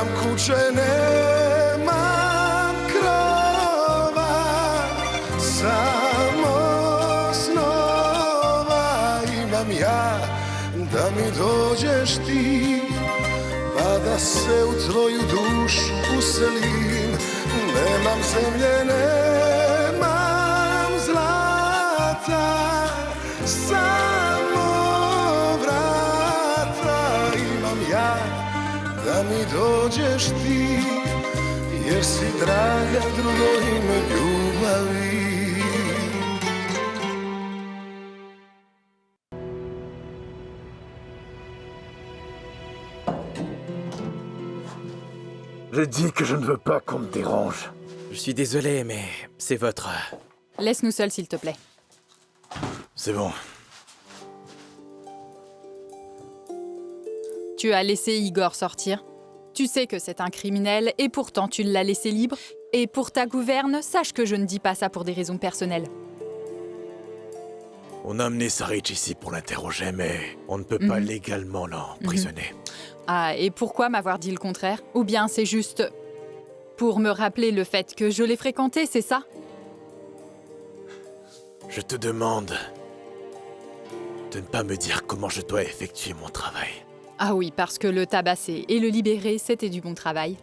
kuće, nemam krova, samo snova imam ja, da mi dođeš ti, pa da se u tvoju dušu uselim. Nemam zemlje, nemam zlata, samo vrata imam ja, da mi dođeš ti, jer si draga drugo ime ljubavi. Je dis que je ne veux pas qu'on me dérange. Je suis désolé, mais c'est votre... Laisse-nous seuls, s'il te plaît. C'est bon. Tu as laissé Igor sortir. Tu sais que c'est un criminel et pourtant tu l'as laissé libre. Et pour ta gouverne, sache que je ne dis pas ça pour des raisons personnelles. On a amené Sarich ici pour l'interroger, mais on ne peut pas légalement l'emprisonner. Ah, et pourquoi m'avoir dit le contraire? Ou bien c'est juste pour me rappeler le fait que je l'ai fréquenté, c'est ça? Je te demande de ne pas me dire comment je dois effectuer mon travail. Ah oui, parce que le tabasser et le libérer, c'était du bon travail.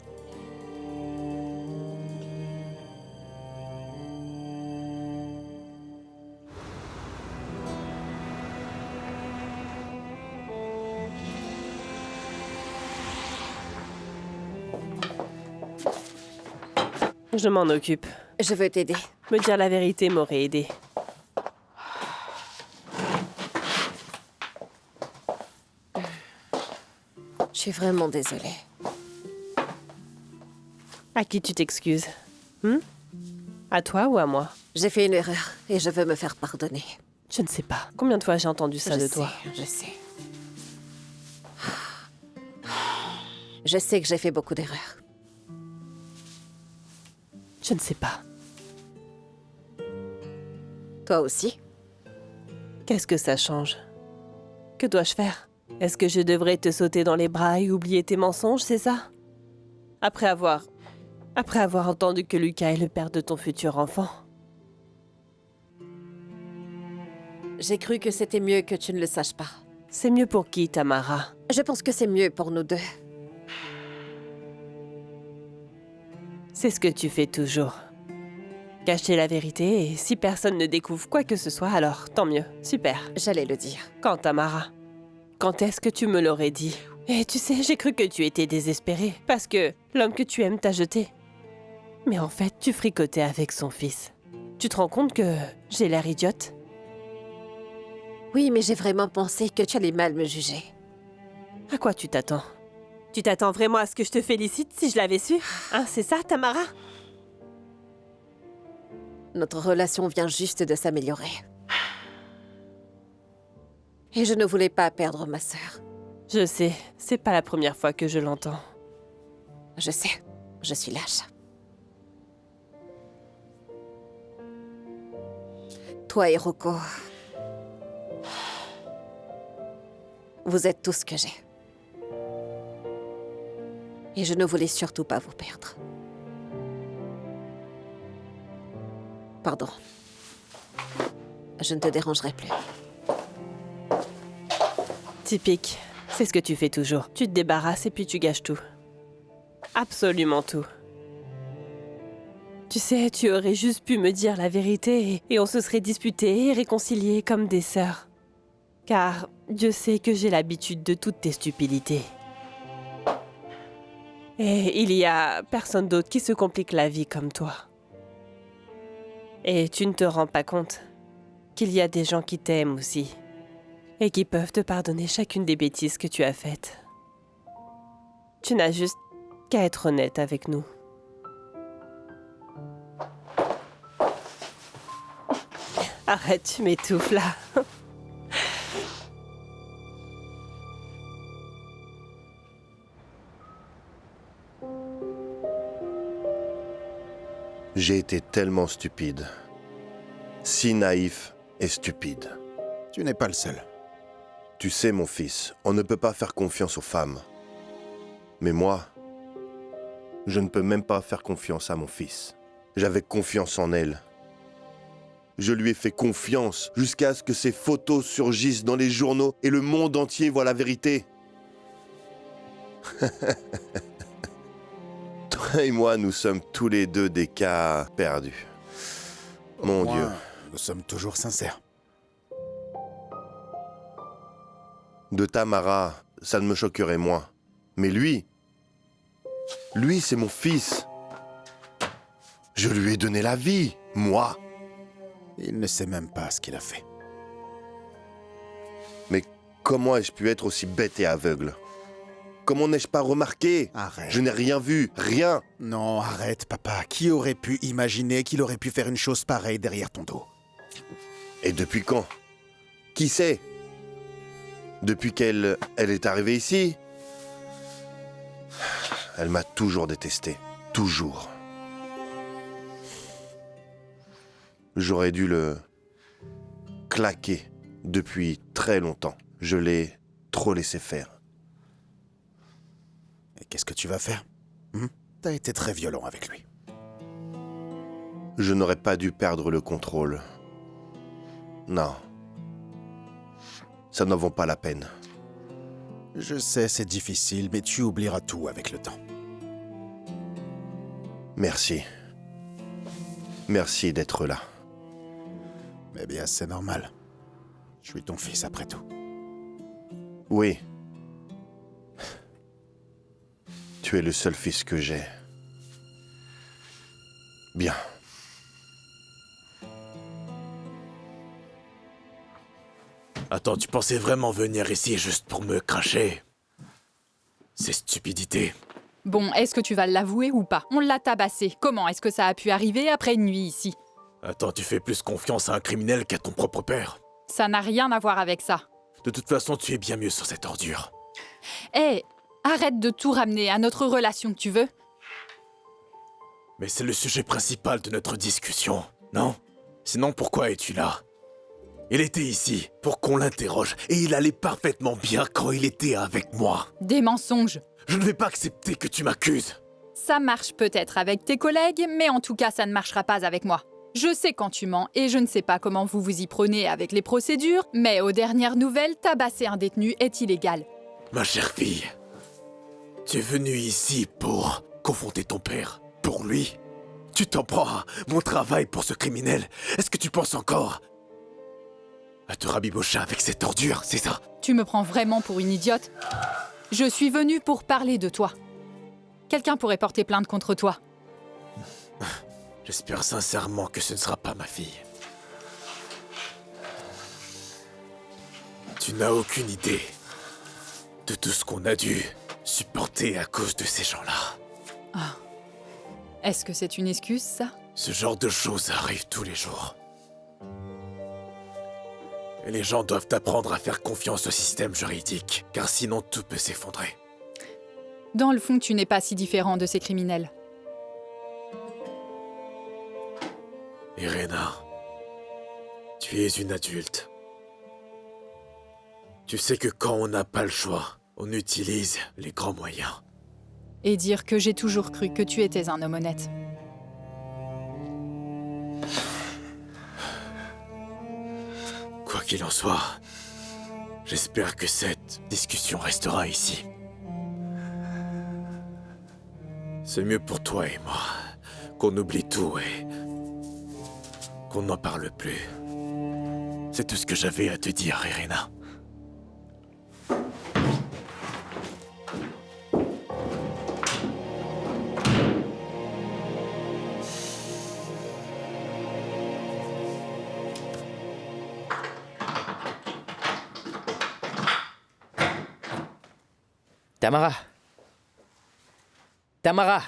Je m'en occupe. Je veux t'aider. Me dire la vérité m'aurait aidé. Je suis vraiment désolée. À qui tu t'excuses? À toi ou à moi? J'ai fait une erreur et je veux me faire pardonner. Je ne sais pas. Combien de fois j'ai entendu ça de toi? Je sais. Je sais que j'ai fait beaucoup d'erreurs. Je ne sais pas. Toi aussi? Qu'est-ce que ça change? Que dois-je faire? Est-ce que je devrais te sauter dans les bras et oublier tes mensonges, c'est ça? Après avoir entendu que Lucas est le père de ton futur enfant. J'ai cru que c'était mieux que tu ne le saches pas. C'est mieux pour qui, Tamara? Je pense que c'est mieux pour nous deux. C'est ce que tu fais toujours. Cacher la vérité, et si personne ne découvre quoi que ce soit, alors tant mieux. Super. J'allais le dire. Quand, Tamara? Quand est-ce que tu me l'aurais dit? Et tu sais, j'ai cru que tu étais désespérée, parce que l'homme que tu aimes t'a jeté. Mais en fait, tu fricotais avec son fils. Tu te rends compte que j'ai l'air idiote? Oui, mais j'ai vraiment pensé que tu allais mal me juger. À quoi tu t'attends? Tu t'attends vraiment à ce que je te félicite si je l'avais su? Hein, c'est ça, Tamara? Notre relation vient juste de s'améliorer. Et je ne voulais pas perdre ma sœur. Je sais, c'est pas la première fois que je l'entends. Je sais, je suis lâche. Toi et Rocco, vous êtes tout ce que j'ai. Et je ne voulais surtout pas vous perdre. Pardon. Je ne te dérangerai plus. Typique. C'est ce que tu fais toujours. Tu te débarrasses et puis tu gâches tout. Absolument tout. Tu sais, tu aurais juste pu me dire la vérité et on se serait disputés et réconciliés comme des sœurs. Car Dieu sait que j'ai l'habitude de toutes tes stupidités. Et il y a personne d'autre qui se complique la vie comme toi. Et tu ne te rends pas compte qu'il y a des gens qui t'aiment aussi. Et qui peuvent te pardonner chacune des bêtises que tu as faites. Tu n'as juste qu'à être honnête avec nous. Arrête, tu m'étouffes là. J'ai été tellement stupide. Si naïf et stupide. Tu n'es pas le seul. Tu sais, mon fils, on ne peut pas faire confiance aux femmes. Mais moi, Je ne peux même pas faire confiance à mon fils. J'avais confiance en elle. Je lui ai fait confiance jusqu'à ce que ses photos surgissent dans les journaux et le monde entier voit la vérité. Toi et moi, nous sommes tous les deux des cas perdus. Mon Dieu. Nous sommes toujours sincères. De Tamara, ça ne me choquerait moins. Mais lui, c'est mon fils. Je lui ai donné la vie, moi. Il ne sait même pas ce qu'il a fait. Mais comment ai-je pu être aussi bête et aveugle? Comment n'ai-je pas remarqué? Arrête. Je n'ai rien vu, rien. Non, arrête, papa. Qui aurait pu imaginer qu'il aurait pu faire une chose pareille derrière ton dos? Et depuis quand? Qui sait? Depuis qu'elle est arrivée ici? Elle m'a toujours détesté. Toujours. J'aurais dû le claquer depuis très longtemps. Je l'ai trop laissé faire. Et qu'est-ce que tu vas faire? T'as été très violent avec lui. Je n'aurais pas dû perdre le contrôle. Non. Ça n'en vaut pas la peine. Je sais, c'est difficile, mais tu oublieras tout avec le temps. Merci. Merci d'être là. Eh bien, c'est normal. Je suis ton fils après tout. Oui. Tu es le seul fils que j'ai. Bien. Attends, tu pensais vraiment venir ici juste pour me cracher? C'est stupidité. Bon, est-ce que tu vas l'avouer ou pas? On l'a tabassé. Comment est-ce que ça a pu arriver après une nuit ici? Attends, tu fais plus confiance à un criminel qu'à ton propre père. Ça n'a rien à voir avec ça. De toute façon, tu es bien mieux sur cette ordure. Hé, arrête de tout ramener à notre relation, tu veux? Mais c'est le sujet principal de notre discussion, non? Sinon, pourquoi es-tu là? Il était ici pour qu'on l'interroge, et il allait parfaitement bien quand il était avec moi. Des mensonges. Je ne vais pas accepter que tu m'accuses. Ça marche peut-être avec tes collègues, mais en tout cas, ça ne marchera pas avec moi. Je sais quand tu mens, et je ne sais pas comment vous vous y prenez avec les procédures, mais aux dernières nouvelles, tabasser un détenu est illégal. Ma chère fille, tu es venue ici pour confronter ton père. Pour lui. Tu t'en prends à mon travail pour ce criminel. Est-ce que tu penses encore à te rabibocher avec cette ordure, c'est ça? Tu me prends vraiment pour une idiote? Je suis venue pour parler de toi. Quelqu'un pourrait porter plainte contre toi. J'espère sincèrement que ce ne sera pas ma fille. Tu n'as aucune idée de tout ce qu'on a dû supporter à cause de ces gens-là. Est-ce que c'est une excuse, ça? Ce genre de choses arrive tous les jours. Et les gens doivent apprendre à faire confiance au système juridique, car sinon tout peut s'effondrer. Dans le fond, tu n'es pas si différent de ces criminels. Irena, tu es une adulte. Tu sais que quand on n'a pas le choix, on utilise les grands moyens. Et dire que j'ai toujours cru que tu étais un homme honnête. Quoi qu'il en soit, j'espère que cette discussion restera ici. C'est mieux pour toi et moi qu'on oublie tout et qu'on n'en parle plus. C'est tout ce que j'avais à te dire, Irena. Tamara. Tamara.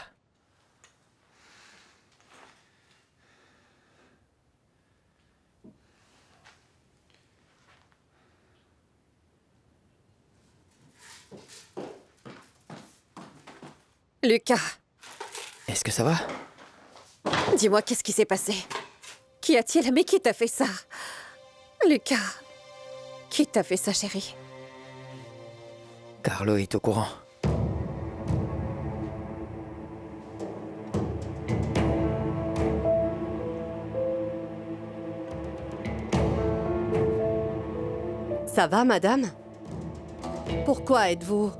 Lucas, Est-ce que ça va? dis-moi qu'est-ce qui s'est passé? Qu'y a-t-il? Mais qui t'a fait ça? Lucas, qui t'a fait ça, chérie? Carlo est au courant. Ça va, madame? Pourquoi êtes-vous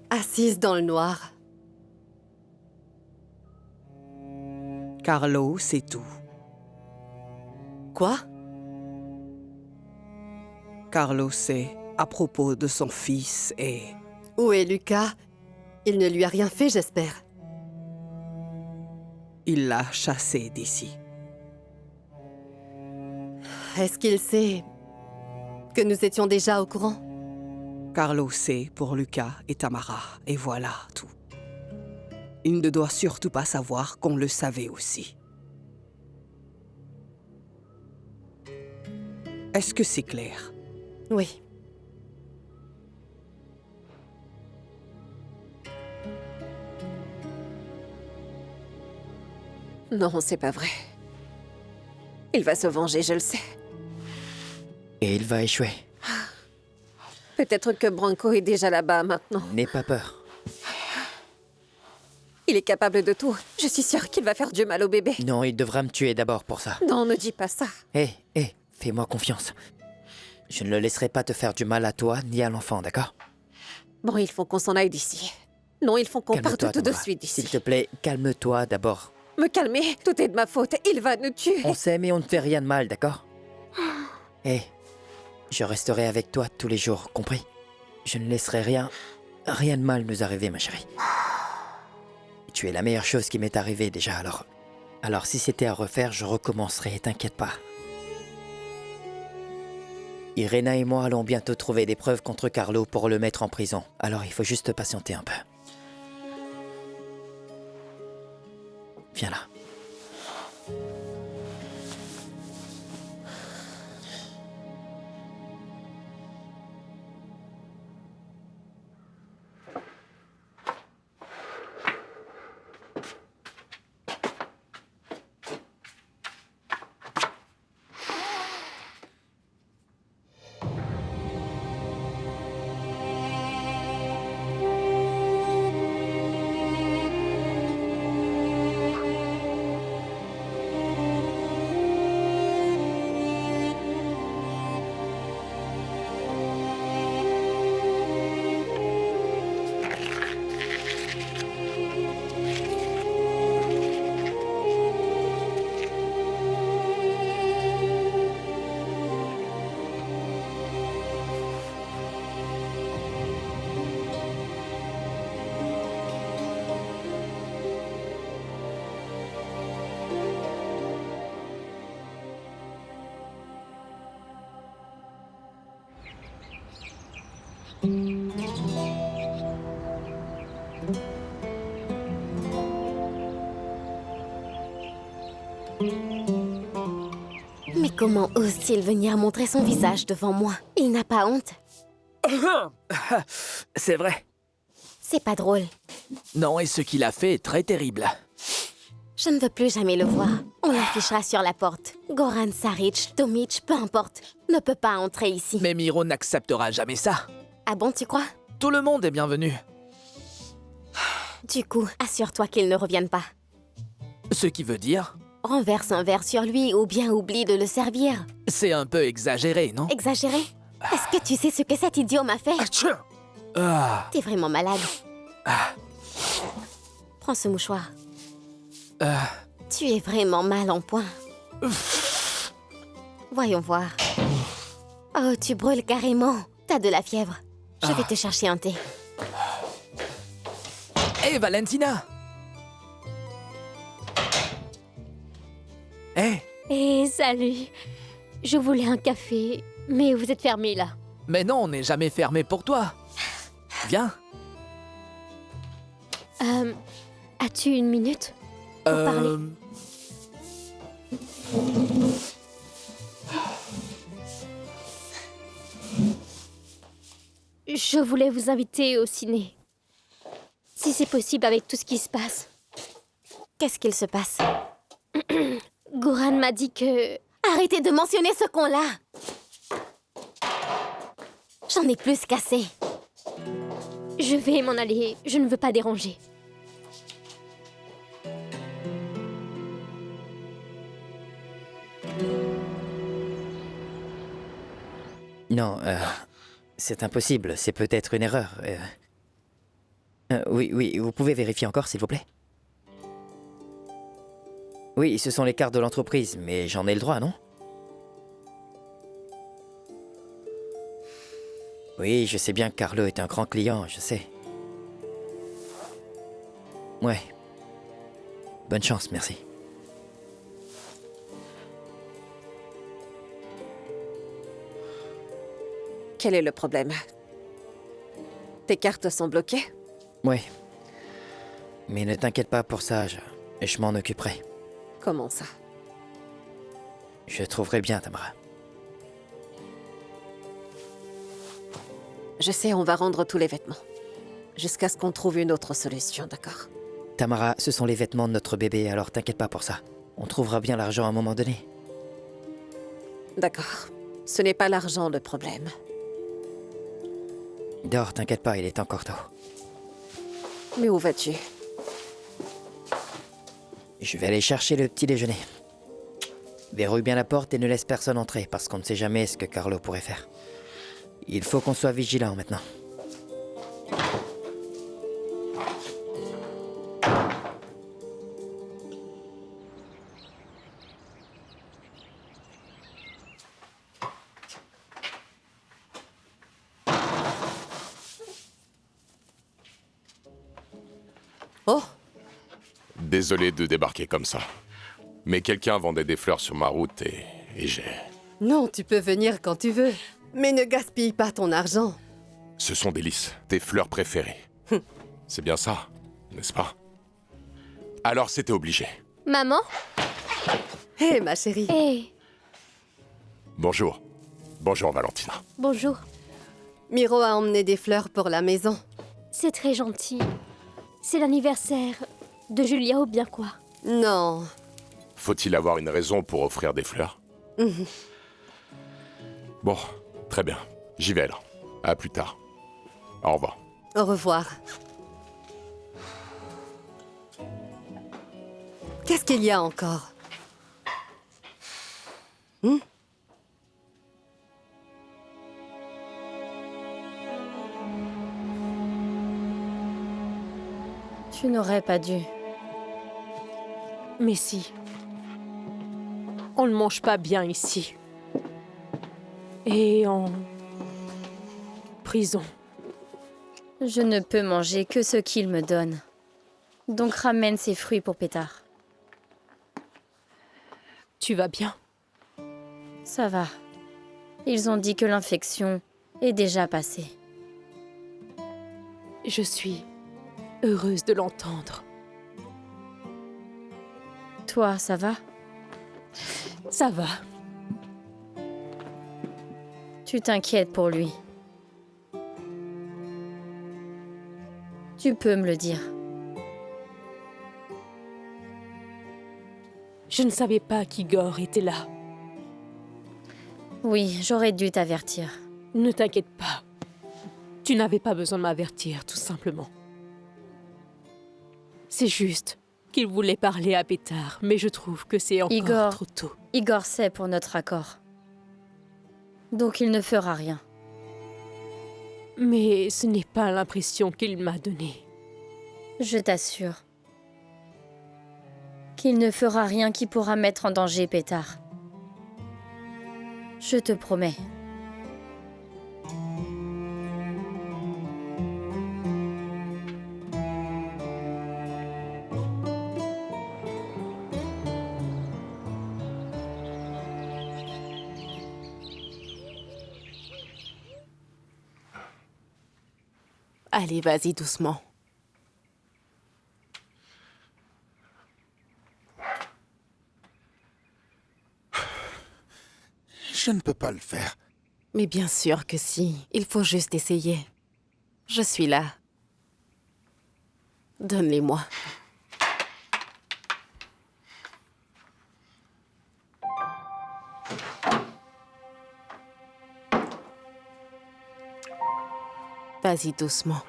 assise dans le noir? Carlo, c'est tout. Quoi? Carlo sait à propos de son fils et... Où est Lucas? Il ne lui a rien fait, j'espère. il l'a chassé d'ici. Est-ce qu'il sait que nous étions déjà au courant? Carlo sait pour Lucas et Tamara, et voilà tout. Il ne doit surtout pas savoir qu'on le savait aussi. Est-ce que c'est clair? Oui. Non, c'est pas vrai. Il va se venger, je le sais. Et il va échouer. Peut-être que Branco est déjà là-bas maintenant. N'aie pas peur. Il est capable de tout. Je suis sûre qu'il va faire du mal au bébé. Non, il devra me tuer d'abord pour ça. Non, ne dis pas ça. Hé, fais-moi confiance. Je ne le laisserai pas te faire du mal à toi ni à l'enfant, d'accord? Bon, il faut qu'on s'en aille d'ici. Non, il faut qu'on parte Calme-toi, tout de Tamara. suite d'ici. S'il te plaît, calme-toi d'abord. Me calmer, tout est de ma faute. Il va nous tuer. On sait, mais on ne fait rien de mal, d'accord? Hé, je resterai avec toi tous les jours, compris? Je ne laisserai rien de mal nous arriver, ma chérie. Tu es la meilleure chose qui m'est arrivée déjà, alors... Alors si c'était à refaire, je recommencerai, t'inquiète pas. Irena et moi allons bientôt trouver des preuves contre Carlo pour le mettre en prison. Alors il faut juste patienter un peu. Viens là. Mais comment ose-t-il venir montrer son visage devant moi? Il n'a pas honte? C'est vrai. C'est pas drôle. Non, et ce qu'il a fait est très terrible. Je ne veux plus jamais le voir. On l'affichera sur la porte. Goran Saric, Tomic, peu importe, ne peut pas entrer ici. Mais Miro n'acceptera jamais ça. Ah bon, tu crois? Tout le monde est bienvenu. Du coup, assure-toi qu'il ne revienne pas. Ce qui veut dire... Renverse un verre sur lui ou bien oublie de le servir. C'est un peu exagéré, non? Exagéré? Est-ce que tu sais ce que cet idiot m'a fait? T'es vraiment malade. Prends ce mouchoir. Tu es vraiment mal en point. Voyons voir. Oh, tu brûles carrément. T'as de la fièvre. Je vais te chercher un thé. Hé, Valentina! Hé! Eh, salut. Je voulais un café, mais vous êtes fermé là. Mais non, on n'est jamais fermé pour toi. Viens. As-tu une minute pour parler? Je voulais vous inviter au ciné. Si c'est possible avec tout ce qui se passe. Qu'est-ce qu'il se passe? Goran m'a dit que... Arrêtez de mentionner ce con-là! J'en ai plus qu'assez. Je vais m'en aller, je ne veux pas déranger. Non, c'est impossible. C'est peut-être une erreur. Oui, vous pouvez vérifier encore, s'il vous plaît? Oui, ce sont les cartes de l'entreprise, mais j'en ai le droit, non? Oui, je sais bien que Carlo est un grand client, je sais. Ouais. Bonne chance, merci. Quel est le problème? Tes cartes sont bloquées? Ouais. Mais ne t'inquiète pas pour ça, je m'en occuperai. Comment ça? Je trouverai bien, Tamara. Je sais, on va rendre tous les vêtements. Jusqu'à ce qu'on trouve une autre solution, d'accord? Tamara, ce sont les vêtements de notre bébé, alors t'inquiète pas pour ça. On trouvera bien l'argent à un moment donné. D'accord. Ce n'est pas l'argent le problème. Dors, t'inquiète pas, il est encore tôt. Mais où vas-tu? Je vais aller chercher le petit déjeuner. Verrouille bien la porte et ne laisse personne entrer, parce qu'on ne sait jamais ce que Carlo pourrait faire. Il faut qu'on soit vigilant maintenant. Oh! Désolé de débarquer comme ça. Mais quelqu'un vendait des fleurs sur ma route et j'ai... Non, tu peux venir quand tu veux. Mais ne gaspille pas ton argent. Ce sont des lys, tes fleurs préférées. C'est bien ça, n'est-ce pas? Alors c'était obligé. Maman? Hé, ma chérie. Hé, Bonjour. Bonjour, Valentina. bonjour. Miro a emmené des fleurs pour la maison. C'est très gentil. C'est l'anniversaire de Julia ou bien quoi? Non. Faut-il avoir une raison pour offrir des fleurs? Bon, très bien. J'y vais alors. À plus tard. Au revoir. Au revoir. Qu'est-ce qu'il y a encore? Tu n'aurais pas dû. Mais si. On ne mange pas bien ici. Et en... prison. Je ne peux manger que ce qu'il me donne. Donc ramène ces fruits pour Pétard. Tu vas bien? Ça va. Ils ont dit que l'infection est déjà passée. Je suis heureuse de l'entendre. Toi, ça va? Ça va. Tu t'inquiètes pour lui. Tu peux me le dire. Je ne savais pas qu'Igor était là. Oui, j'aurais dû t'avertir. Ne t'inquiète pas. Tu n'avais pas besoin de m'avertir, tout simplement. C'est juste qu'il voulait parler à Pétard, mais je trouve que c'est encore trop tôt. Igor sait pour notre accord. Donc il ne fera rien. Mais ce n'est pas l'impression qu'il m'a donnée. Je t'assure qu'il ne fera rien qui pourra mettre en danger Pétard. Je te promets. Allez, vas-y doucement. Je ne peux pas le faire. Mais bien sûr que si. Il faut juste essayer. Je suis là. Donne-les-moi. Vas-y doucement.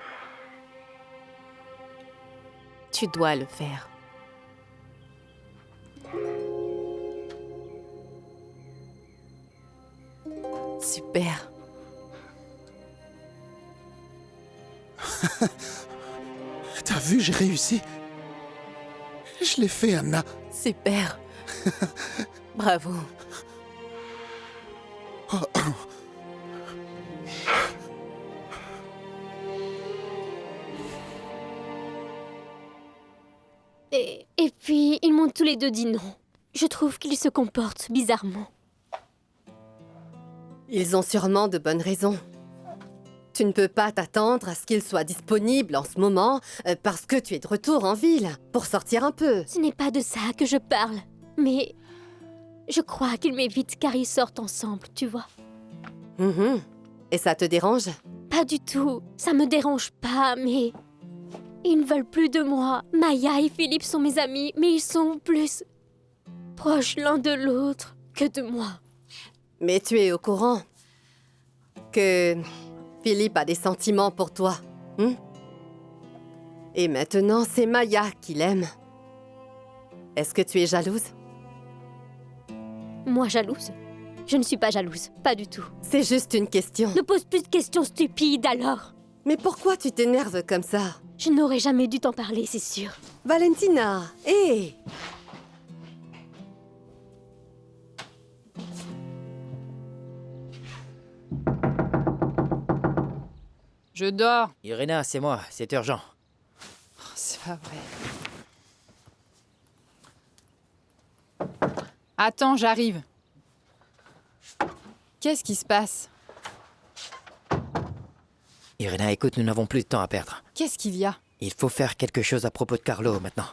Tu dois le faire. Super. T'as vu, j'ai réussi. Je l'ai fait, Anna. Super. Bravo. Et puis, ils m'ont tous les deux dit non. Je trouve qu'ils se comportent bizarrement. Ils ont sûrement de bonnes raisons. Tu ne peux pas t'attendre à ce qu'ils soient disponibles en ce moment parce que tu es de retour en ville, pour sortir un peu. Ce n'est pas de ça que je parle, mais je crois qu'ils m'évitent car ils sortent ensemble, tu vois. Et ça te dérange? Pas du tout, ça me dérange pas, mais... Ils ne veulent plus de moi. Maya et Philippe sont mes amis, mais ils sont plus proches l'un de l'autre que de moi. Mais tu es au courant que Philippe a des sentiments pour toi. Et maintenant, c'est Maya qui l'aime. Est-ce que tu es jalouse? Moi jalouse? Je ne suis pas jalouse, pas du tout. C'est juste une question. Ne pose plus de questions stupides alors. Mais pourquoi tu t'énerves comme ça? Je n'aurais jamais dû t'en parler, c'est sûr. Valentina, hé! Je dors. Irina, c'est moi, c'est urgent. Oh, c'est pas vrai. Attends, j'arrive. Qu'est-ce qui se passe? Irina, écoute, nous n'avons plus de temps à perdre. Qu'est-ce qu'il y a? Il faut faire quelque chose à propos de Carlo maintenant.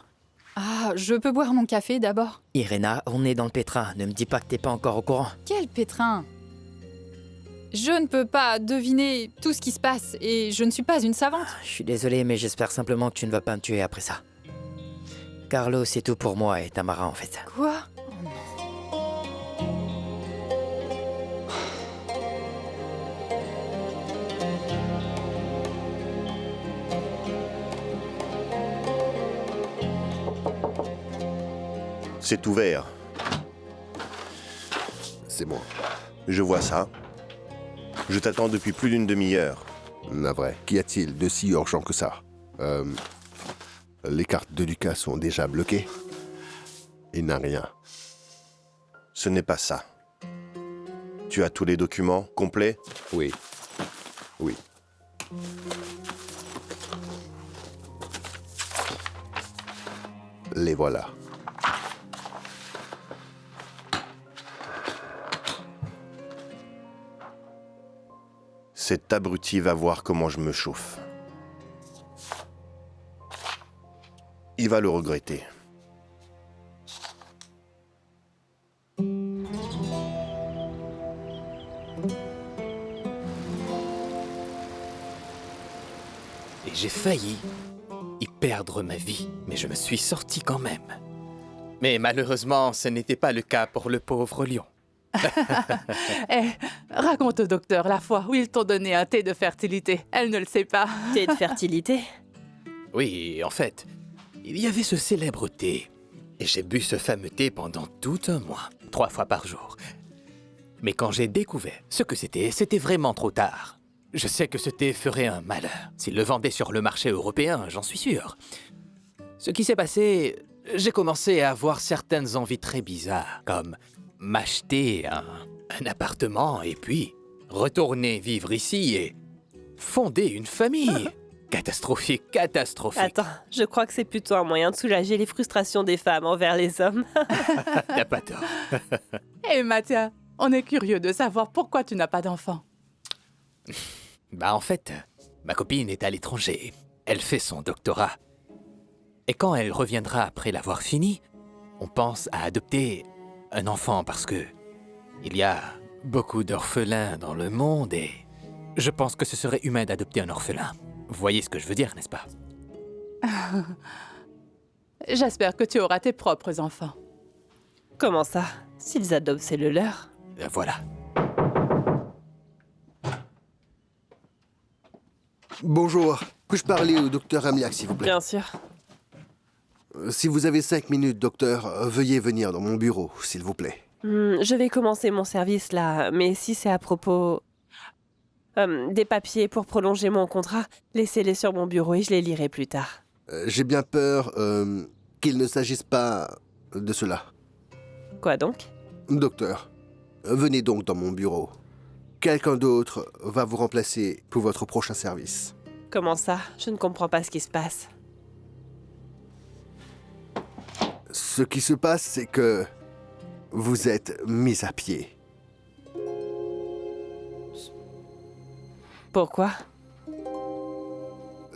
Ah, je peux boire mon café d'abord? Irina, on est dans le pétrin. Ne me dis pas que t'es pas encore au courant. Quel pétrin? Je ne peux pas deviner tout ce qui se passe et je ne suis pas une savante. Je suis désolé, mais j'espère simplement que tu ne vas pas me tuer après ça. Carlo, c'est tout pour moi et Tamara en fait. Quoi? C'est ouvert. C'est moi. Je vois ça. Je t'attends depuis plus d'une demi-heure. Navré. Qu'y a-t-il de si urgent que ça? Les cartes de Lucas sont déjà bloquées. Il n'a rien. Ce n'est pas ça. Tu as tous les documents complets? Oui. Oui. Les voilà. Cet abruti va voir comment je me chauffe. Il va le regretter. Et j'ai failli y perdre ma vie, mais je me suis sorti quand même. Mais malheureusement, ce n'était pas le cas pour le pauvre lion. Eh, raconte au docteur la fois où ils t'ont donné un thé de fertilité. Elle ne le sait pas. Thé de fertilité? Oui, en fait, il y avait ce célèbre thé. Et j'ai bu ce fameux thé pendant tout un mois, 3 fois par jour. Mais quand j'ai découvert ce que c'était vraiment trop tard. Je sais que ce thé ferait un malheur. S'il le vendait sur le marché européen, j'en suis sûr. Ce qui s'est passé, j'ai commencé à avoir certaines envies très bizarres, comme m'acheter un appartement et puis retourner vivre ici et fonder une famille. Catastrophique, catastrophique. Attends, je crois que c'est plutôt un moyen de soulager les frustrations des femmes envers les hommes. T'as pas tort. Eh Mathia, on est curieux de savoir pourquoi tu n'as pas d'enfant. Bah en fait, ma copine est à l'étranger. Elle fait son doctorat. Et quand elle reviendra après l'avoir fini, on pense à adopter un enfant parce que il y a beaucoup d'orphelins dans le monde et je pense que ce serait humain d'adopter un orphelin. Vous voyez ce que je veux dire, n'est-ce pas? J'espère que tu auras tes propres enfants. Comment ça? S'ils adoptent, c'est le leur. Voilà. Bonjour. Puis-je parler au docteur Amliac, s'il vous plaît? Bien sûr. Si vous avez 5 minutes, docteur, veuillez venir dans mon bureau, s'il vous plaît. Je vais commencer mon service là, mais si c'est à propos... Des papiers pour prolonger mon contrat. Laissez-les sur mon bureau et je les lirai plus tard. J'ai bien peur qu'il ne s'agisse pas de cela. Quoi donc? Docteur, venez donc dans mon bureau. Quelqu'un d'autre va vous remplacer pour votre prochain service. Comment ça? Je ne comprends pas ce qui se passe. Ce qui se passe, c'est que vous êtes mis à pied. Pourquoi?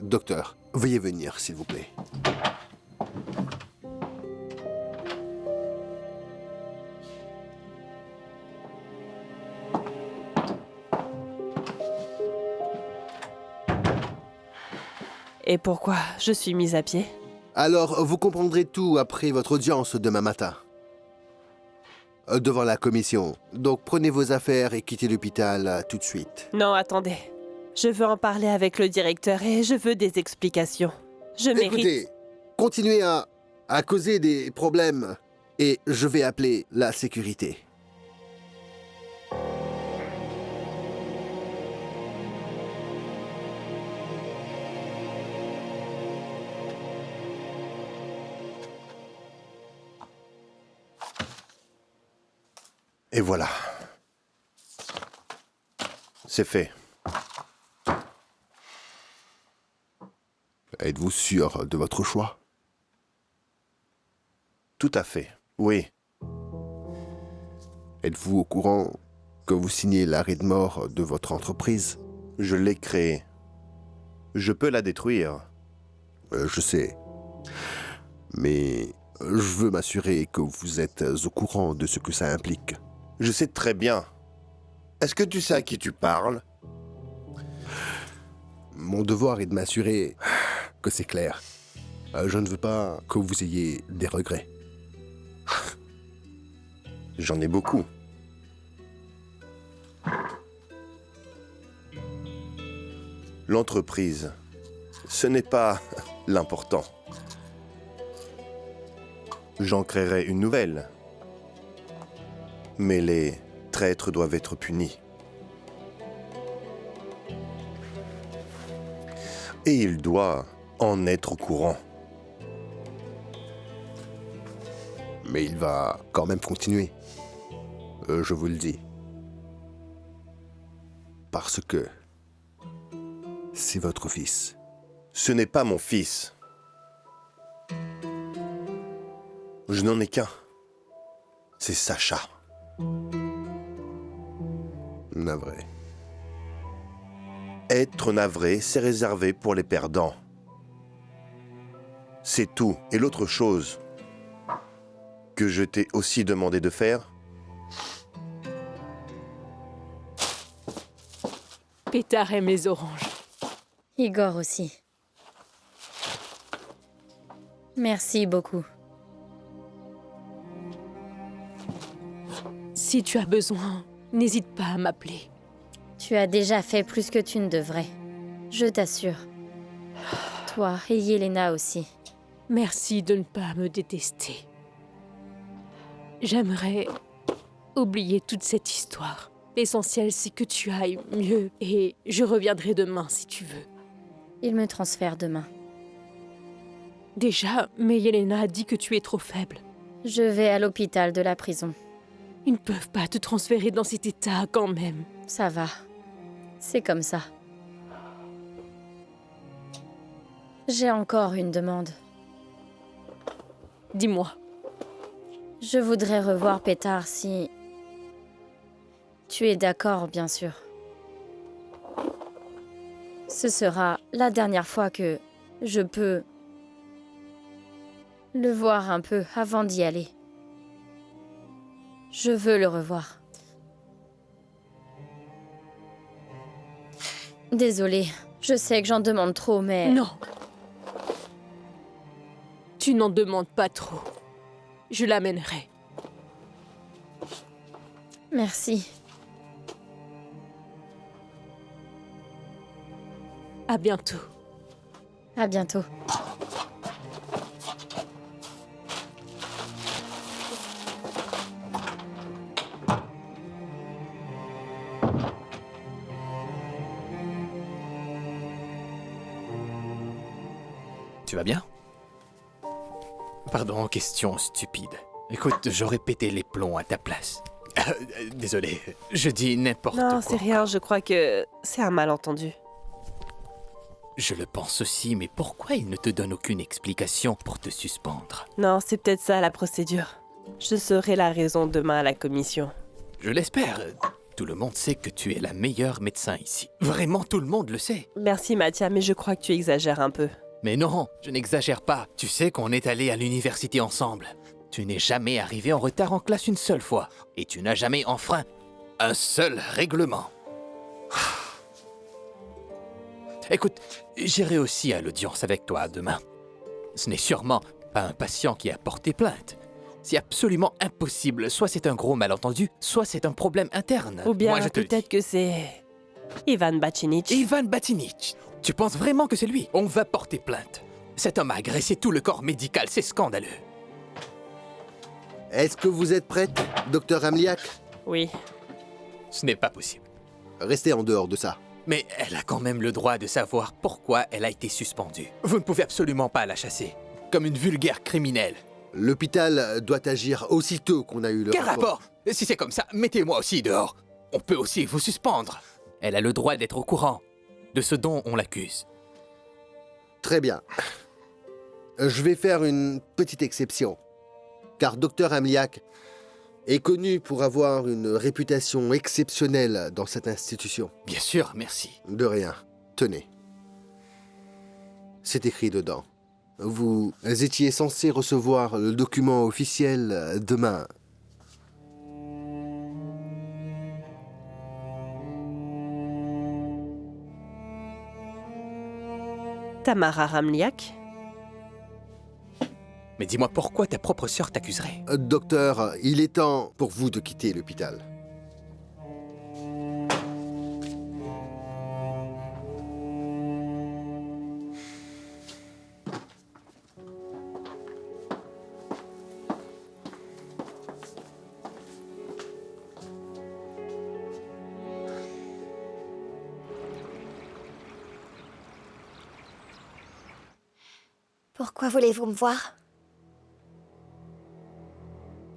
Docteur, veuillez venir, s'il vous plaît. Et pourquoi je suis mise à pied? Alors, vous comprendrez tout après votre audience demain matin. Devant la commission. Donc, prenez vos affaires et quittez l'hôpital tout de suite. Non, attendez. Je veux en parler avec le directeur et je veux des explications. Je mérite... Écoutez, continuez à causer des problèmes et je vais appeler la sécurité. Et voilà. C'est fait. Êtes-vous sûr de votre choix? Tout à fait, oui. Êtes-vous au courant que vous signez l'arrêt de mort de votre entreprise? Je l'ai créée. Je peux la détruire. Je sais. Mais je veux m'assurer que vous êtes au courant de ce que ça implique. Je sais très bien. Est-ce que tu sais à qui tu parles? Mon devoir est de m'assurer que c'est clair. Je ne veux pas que vous ayez des regrets. J'en ai beaucoup. L'entreprise, ce n'est pas l'important. J'en créerai une nouvelle. Mais les traîtres doivent être punis. Et il doit en être au courant. Mais il va quand même continuer. Je vous le dis. Parce que c'est votre fils. Ce n'est pas mon fils. Je n'en ai qu'un. C'est Sacha. Navré. Être navré, c'est réservé pour les perdants. C'est tout. Et l'autre chose que je t'ai aussi demandé de faire? Pétard aime les oranges. Igor aussi. Merci beaucoup. Si tu as besoin, n'hésite pas à m'appeler. Tu as déjà fait plus que tu ne devrais. Je t'assure. Toi et Yelena aussi. Merci de ne pas me détester. J'aimerais oublier toute cette histoire. L'essentiel, c'est que tu ailles mieux et je reviendrai demain si tu veux. Il me transfère demain. Déjà, mais Yelena a dit que tu es trop faible. Je vais à l'hôpital de la prison. Ils ne peuvent pas te transférer dans cet état quand même. Ça va. C'est comme ça. J'ai encore une demande. Dis-moi. Je voudrais revoir Pétard si... Tu es d'accord, bien sûr. Ce sera la dernière fois que je peux le voir un peu avant d'y aller. Je veux le revoir. Désolée, je sais que j'en demande trop, mais... Non. Tu n'en demandes pas trop. Je l'amènerai. Merci. À bientôt. À bientôt. Tu vas bien? Pardon, question stupide. Écoute, j'aurais pété les plombs à ta place. Désolé, je dis n'importe quoi. Non, c'est rien, je crois que c'est un malentendu. Je le pense aussi, mais pourquoi il ne te donne aucune explication pour te suspendre? Non, c'est peut-être ça la procédure. Je saurai la raison demain à la commission. Je l'espère. Tout le monde sait que tu es la meilleure médecin ici. Vraiment, tout le monde le sait. Merci Mathia, mais je crois que tu exagères un peu. Mais non, je n'exagère pas. Tu sais qu'on est allés à l'université ensemble. Tu n'es jamais arrivé en retard en classe une seule fois. Et tu n'as jamais enfreint un seul règlement. Écoute, j'irai aussi à l'audience avec toi demain. Ce n'est sûrement pas un patient qui a porté plainte. C'est absolument impossible. Soit c'est un gros malentendu, soit c'est un problème interne. Ou bien Moi, je te le dis. peut-être que c'est... Ivan Bacinic. Ivan Bacinic. Tu penses vraiment que c'est lui? On va porter plainte. Cet homme a agressé tout le corps médical, c'est scandaleux. Est-ce que vous êtes prête, docteur Amliak? Oui. Ce n'est pas possible. Restez en dehors de ça. Mais elle a quand même le droit de savoir pourquoi elle a été suspendue. Vous ne pouvez absolument pas la chasser, comme une vulgaire criminelle. L'hôpital doit agir aussitôt qu'on a eu le Quel rapport? Si c'est comme ça, mettez-moi aussi dehors. On peut aussi vous suspendre. Elle a le droit d'être au courant de ce dont on l'accuse. Très bien. Je vais faire une petite exception. Car Dr Amliak est connu pour avoir une réputation exceptionnelle dans cette institution. Bien sûr, merci. De rien. Tenez. C'est écrit dedans. Vous étiez censé recevoir le document officiel demain. Tamara Ramliak. Mais dis-moi pourquoi ta propre sœur t'accuserait? Docteur, il est temps pour vous de quitter l'hôpital. Pourquoi voulez-vous me voir?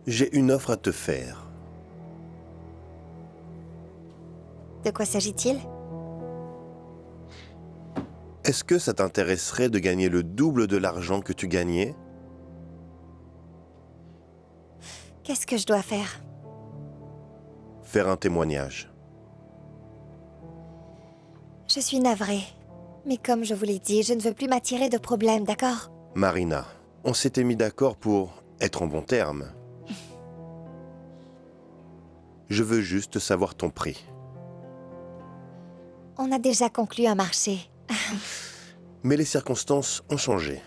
J'ai une offre à te faire. De quoi s'agit-il? Est-ce que ça t'intéresserait de gagner le double de l'argent que tu gagnais? Qu'est-ce que je dois faire? Faire un témoignage. Je suis navrée. Mais comme je vous l'ai dit, je ne veux plus m'attirer de problèmes, d'accord? Marina, on s'était mis d'accord pour être en bon terme. Je veux juste savoir ton prix. On a déjà conclu un marché. Mais les circonstances ont changé.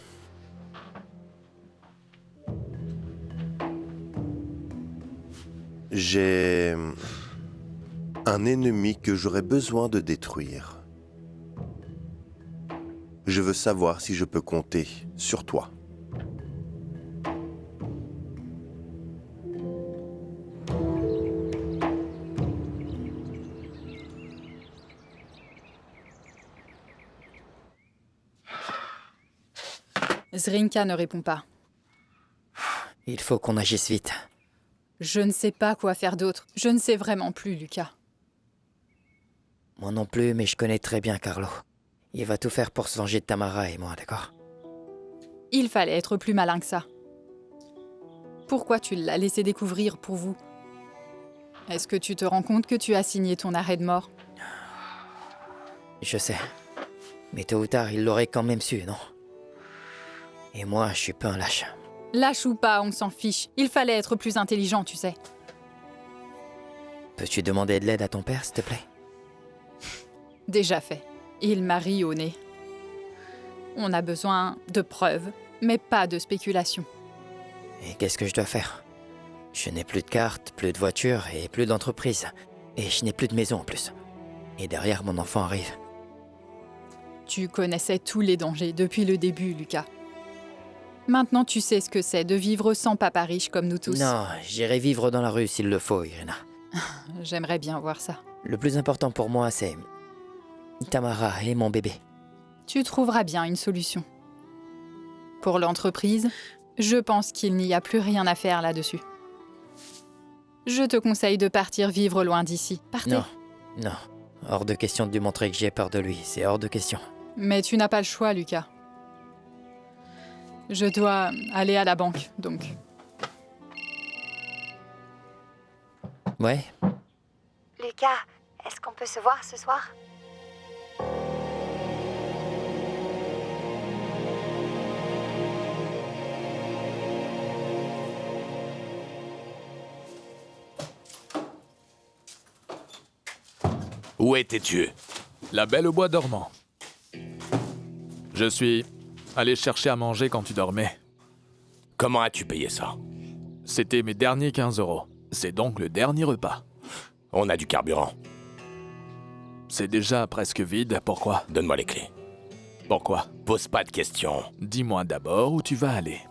J'ai un ennemi que j'aurais besoin de détruire. Je veux savoir si je peux compter sur toi. Zrinka ne répond pas. Il faut qu'on agisse vite. Je ne sais pas quoi faire d'autre. Je ne sais vraiment plus, Lucas. Moi non plus, mais je connais très bien Carlo. Il va tout faire pour se venger de Tamara et moi, d'accord? Il fallait être plus malin que ça. Pourquoi tu l'as laissé découvrir pour vous? Est-ce que tu te rends compte que tu as signé ton arrêt de mort? Je sais. Mais tôt ou tard, il l'aurait quand même su, non? Et moi, je suis pas un lâche. Lâche ou pas, on s'en fiche. Il fallait être plus intelligent, tu sais. Peux-tu demander de l'aide à ton père, s'il te plaît? Déjà fait. Il m'a ri au nez. On a besoin de preuves, mais pas de spéculation. Et qu'est-ce que je dois faire? Je n'ai plus de carte, plus de voiture et plus d'entreprise. Et je n'ai plus de maison en plus. Et derrière, mon enfant arrive. Tu connaissais tous les dangers depuis le début, Lucas. Maintenant, tu sais ce que c'est de vivre sans papa riche comme nous tous. Non, j'irai vivre dans la rue s'il le faut, Irina. J'aimerais bien voir ça. Le plus important pour moi, c'est Tamara et mon bébé. Tu trouveras bien une solution. pour l'entreprise, je pense qu'il n'y a plus rien à faire là-dessus. Je te conseille de partir vivre loin d'ici. Partez. Non, non. Hors de question de lui montrer que j'ai peur de lui. C'est hors de question. Mais tu n'as pas le choix, Lucas. Je dois aller à la banque, donc. Ouais. Lucas, est-ce qu'on peut se voir ce soir? Où étais-tu? La Belle au bois dormant. Je suis allé chercher à manger quand tu dormais. Comment as-tu payé ça? C'était mes derniers 15 €. C'est donc le dernier repas. On a du carburant. C'est déjà presque vide, pourquoi? Donne-moi les clés. Pourquoi? Pose pas de questions. Dis-moi d'abord où tu vas aller.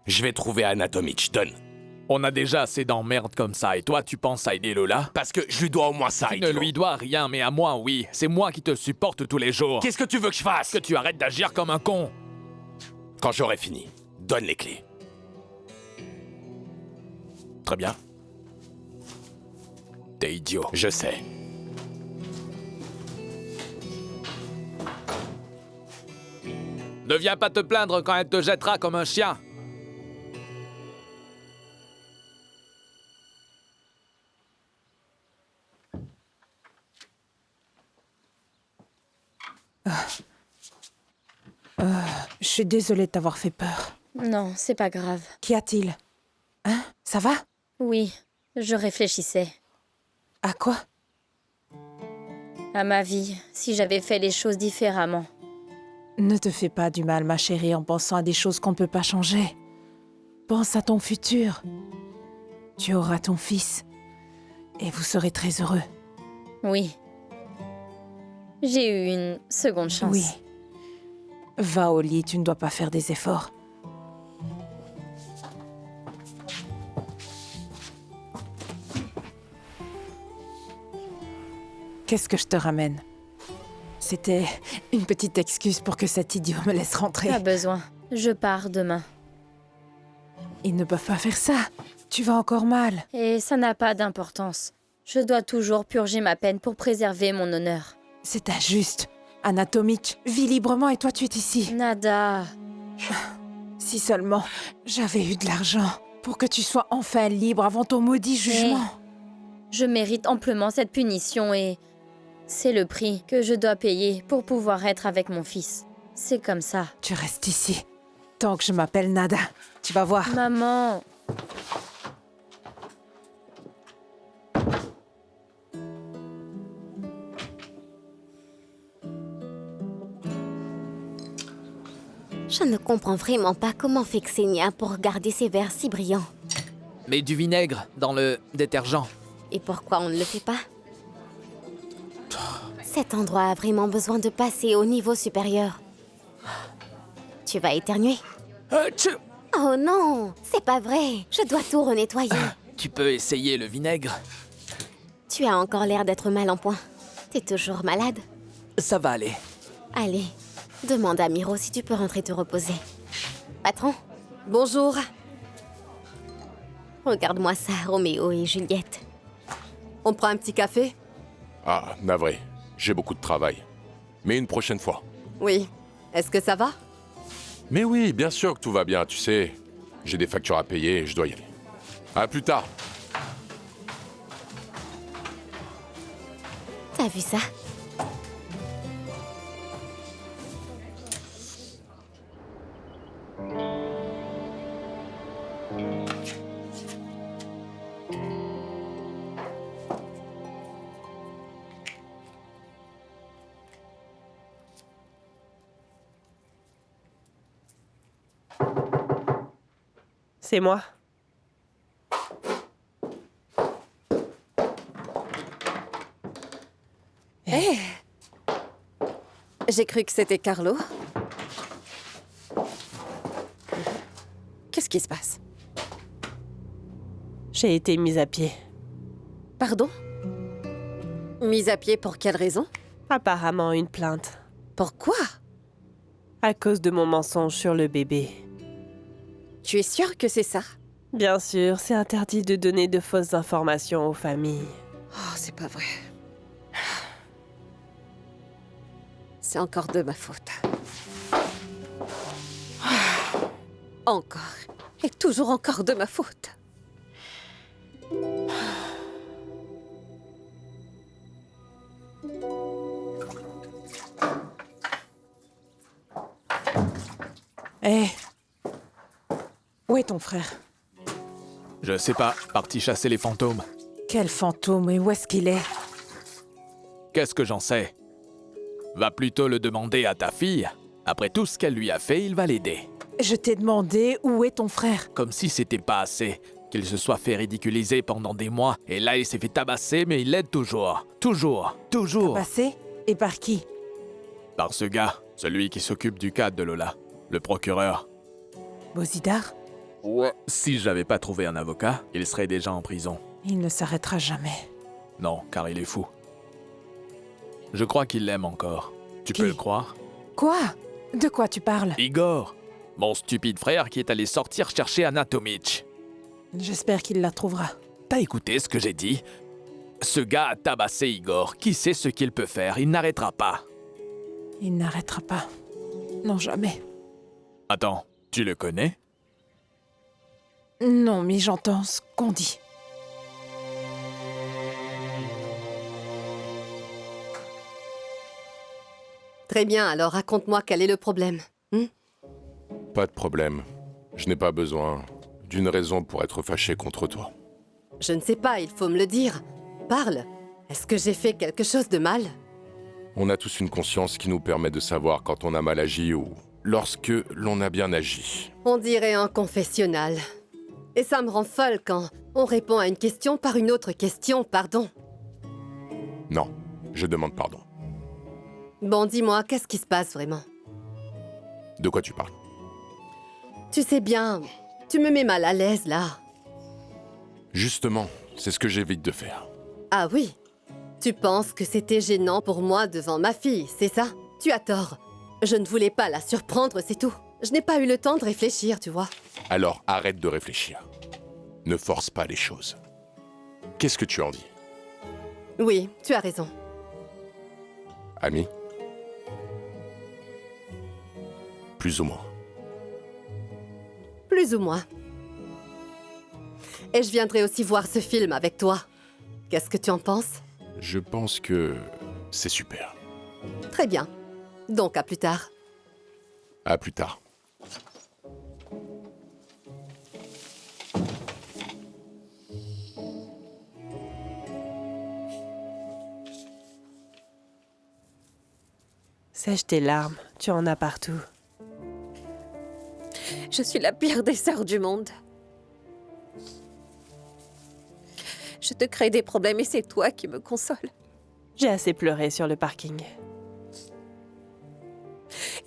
Je vais trouver Anatomich, donne. On a déjà assez d'emmerdes comme ça, et toi tu penses à aider Lola? Parce que je lui dois au moins ça, Tu ne lui dois rien, mais à moi, oui. C'est moi qui te supporte tous les jours. Qu'est-ce que tu veux que je fasse? Que tu arrêtes d'agir comme un con. Quand j'aurai fini, donne les clés. Très bien. T'es idiot. Je sais. Ne viens pas te plaindre quand elle te jettera comme un chien. Je suis désolée de t'avoir fait peur. Non, c'est pas grave. Qu'y a-t-il? Hein? Ça va? Oui, je réfléchissais. À quoi? À ma vie, si j'avais fait les choses différemment. Ne te fais pas du mal, ma chérie, en pensant à des choses qu'on ne peut pas changer. Pense à ton futur. Tu auras ton fils. Et vous serez très heureux. Oui. J'ai eu une seconde chance. Oui. Va au lit, tu ne dois pas faire des efforts. Qu'est-ce que je te ramène? C'était une petite excuse pour que cet idiot me laisse rentrer. Pas besoin. Je pars demain. Ils ne peuvent pas faire ça. Tu vas encore mal. Et ça n'a pas d'importance. Je dois toujours purger ma peine pour préserver mon honneur. C'est injuste. Anatomich vit librement et toi tu es ici. Nada. Si seulement j'avais eu de l'argent pour que tu sois enfin libre avant ton maudit jugement. Je mérite amplement cette punition et c'est le prix que je dois payer pour pouvoir être avec mon fils. C'est comme ça. Tu restes ici. Tant que je m'appelle Nada. Tu vas voir. Maman. Je ne comprends vraiment pas comment fait Xenia pour garder ses verres si brillants. Mets du vinaigre dans le détergent. Et pourquoi on ne le fait pas? Cet endroit a vraiment besoin de passer au niveau supérieur. Tu vas éternuer? Oh non, c'est pas vrai. Je dois tout renettoyer. Tu peux essayer le vinaigre. Tu as encore l'air d'être mal en point. T'es toujours malade? Ça va aller. Allez, demande à Miro si tu peux rentrer te reposer. Patron? Bonjour. Regarde-moi ça, Roméo et Juliette. On prend un petit café? Ah, navré. J'ai beaucoup de travail. Mais une prochaine fois. Oui. Est-ce que ça va? Mais oui, bien sûr que tout va bien, tu sais. J'ai des factures à payer et je dois y aller. À plus tard. T'as vu ça? C'est moi. Hé! J'ai cru que c'était Carlo. Qu'est-ce qui se passe? J'ai été mise à pied. Pardon? Mise à pied pour quelle raison? Apparemment une plainte. Pourquoi? À cause de mon mensonge sur le bébé. Tu es sûre que c'est ça? Bien sûr, c'est interdit de donner de fausses informations aux familles. Oh, c'est pas vrai. C'est encore de ma faute. Encore. Et toujours encore de ma faute. Hé, où est ton frère? Je sais pas, parti chasser les fantômes. Quel fantôme et où est-ce qu'il est? Qu'est-ce que j'en sais? Va plutôt le demander à ta fille. Après tout ce qu'elle lui a fait, il va l'aider. Je t'ai demandé où est ton frère? Comme si c'était pas assez. Qu'il se soit fait ridiculiser pendant des mois, et là il s'est fait tabasser, mais il l'aide toujours. Toujours. Tabassé? Et par qui? Par ce gars, celui qui s'occupe du cas de Lola, le procureur. Bozidar? Ouais. Si j'avais pas trouvé un avocat, il serait déjà en prison. Il ne s'arrêtera jamais. Non, car il est fou. Je crois qu'il l'aime encore. Tu peux le croire? Quoi? De quoi tu parles? Igor, mon stupide frère qui est allé sortir chercher Anatomich. J'espère qu'il la trouvera. T'as écouté ce que j'ai dit? Ce gars a tabassé Igor. Qui sait ce qu'il peut faire? Il n'arrêtera pas. Il n'arrêtera pas. Non, jamais. Attends, tu le connais? Non, mais j'entends ce qu'on dit. Très bien, alors raconte-moi quel est le problème. Pas de problème. Je n'ai pas besoin d'une raison pour être fâché contre toi. Je ne sais pas, il faut me le dire. Parle. Est-ce que j'ai fait quelque chose de mal? On a tous une conscience qui nous permet de savoir quand on a mal agi ou lorsque l'on a bien agi. On dirait un confessionnal. Et ça me rend folle quand on répond à une question par une autre question, pardon. Non, je demande pardon. Bon, dis-moi, qu'est-ce qui se passe vraiment? De quoi tu parles? Tu sais bien, tu me mets mal à l'aise là. Justement, c'est ce que j'évite de faire. Ah oui? Tu penses que c'était gênant pour moi devant ma fille, c'est ça? Tu as tort. Je ne voulais pas la surprendre, c'est tout. Je n'ai pas eu le temps de réfléchir, tu vois. Alors arrête de réfléchir. Ne force pas les choses. Qu'est-ce que tu en dis? Oui, tu as raison. Ami? Plus ou moins. Plus ou moins. Et je viendrai aussi voir ce film avec toi. Qu'est-ce que tu en penses? Je pense que c'est super. Très bien. Donc à plus tard. À plus tard. Sèche tes larmes, tu en as partout. Je suis la pire des sœurs du monde. Je te crée des problèmes et c'est toi qui me console. J'ai assez pleuré sur le parking.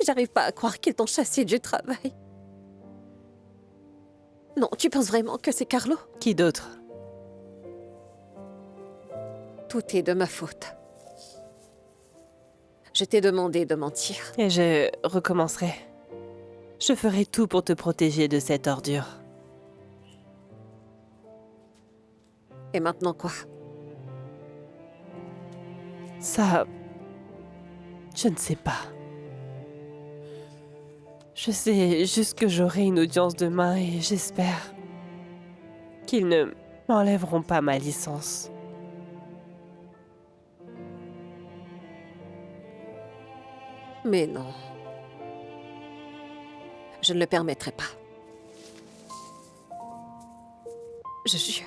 J'arrive pas à croire qu'ils t'ont chassé du travail. Non, tu penses vraiment que c'est Carlo? Qui d'autre? Tout est de ma faute. Je t'ai demandé de mentir. Et je recommencerai. Je ferai tout pour te protéger de cette ordure. Et maintenant quoi? Ça... je ne sais pas. Je sais juste que j'aurai une audience demain et j'espère qu'ils ne m'enlèveront pas ma licence. Mais non. Je ne le permettrai pas. Je jure.